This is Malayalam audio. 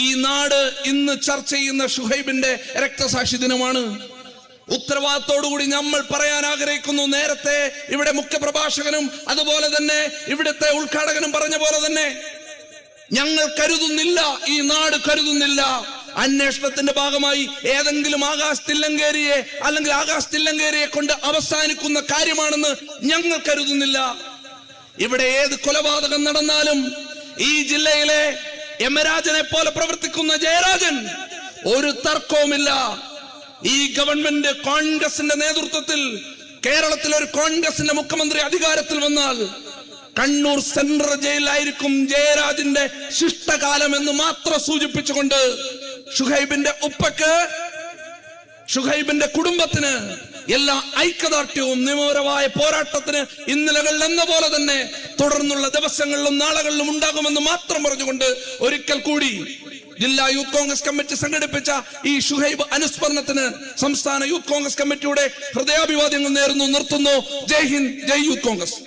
ഈ നാട് ഇന്ന് ചർച്ച ചെയ്യുന്ന ഷുഹൈബിന്റെ രക്തസാക്ഷി ദിനമാണ്. ഉത്തരവാദിത്തോടുകൂടി നമ്മൾ പറയാൻ ആഗ്രഹിക്കുന്നു, നേരത്തെ ഇവിടെ മുഖ്യപ്രഭാഷകനും അതുപോലെ തന്നെ ഇവിടുത്തെ ഉദ്ഘാടകനും പറഞ്ഞ പോലെ തന്നെ ഞങ്ങൾ കരുതുന്നില്ല, ഈ നാട് കരുതുന്നില്ല അന്വേഷണത്തിന്റെ ഭാഗമായി ഏതെങ്കിലും ആകാശ് തില്ലങ്കേരിയെ അല്ലെങ്കിൽ ആകാശ് തില്ലങ്കേരിയെ കൊണ്ട് അവസാനിക്കുന്ന കാര്യമാണെന്ന് ഞങ്ങൾ കരുതുന്നില്ല. ഇവിടെ ഏത് കൊലപാതകം നടന്നാലും ഈ ജില്ലയിലെ യമരാജനെ പോലെ പ്രവർത്തിക്കുന്ന ജയരാജൻ, ഒരു തർക്കവുമില്ല. ഈ ഗവൺമെന്റ് കോൺഗ്രസിന്റെ നേതൃത്വത്തിൽ കേരളത്തിൽ ഒരു കോൺഗ്രസിന്റെ മുഖ്യമന്ത്രി അധികാരത്തിൽ വന്നാൽ കണ്ണൂർ സെൻട്രൽ ജയിലിലായിരിക്കും ജയരാജന്റെ ശിഷ്ടകാലം എന്ന് മാത്രം സൂചിപ്പിച്ചുകൊണ്ട് ഷുഹൈബിന്റെ ഉപ്പക്ക്, ഷുഹൈബിന്റെ കുടുംബത്തിന് എല്ലാ ഐക്യദാർഢ്യവും നിയമപരമായ പോരാട്ടത്തിന് ഇന്നലകളിൽ എന്ന പോലെ തന്നെ തുടർന്നുള്ള ദിവസങ്ങളിലും നാളുകളിലും ഉണ്ടാകുമെന്ന് മാത്രം പറഞ്ഞുകൊണ്ട് ഒരിക്കൽ കൂടി ജില്ലാ യൂത്ത് കോൺഗ്രസ് കമ്മിറ്റി സംഘടിപ്പിച്ച ഈ ഷുഹൈബ് അനുസ്മരണത്തിന് സംസ്ഥാന യൂത്ത് കോൺഗ്രസ് കമ്മിറ്റിയുടെ ഹൃദയാഭിവാദ്യങ്ങൾ നേരുന്നു, നിർത്തുന്നു. ജയ് ഹിന്ദ്, ജയ് യൂത്ത് കോൺഗ്രസ്.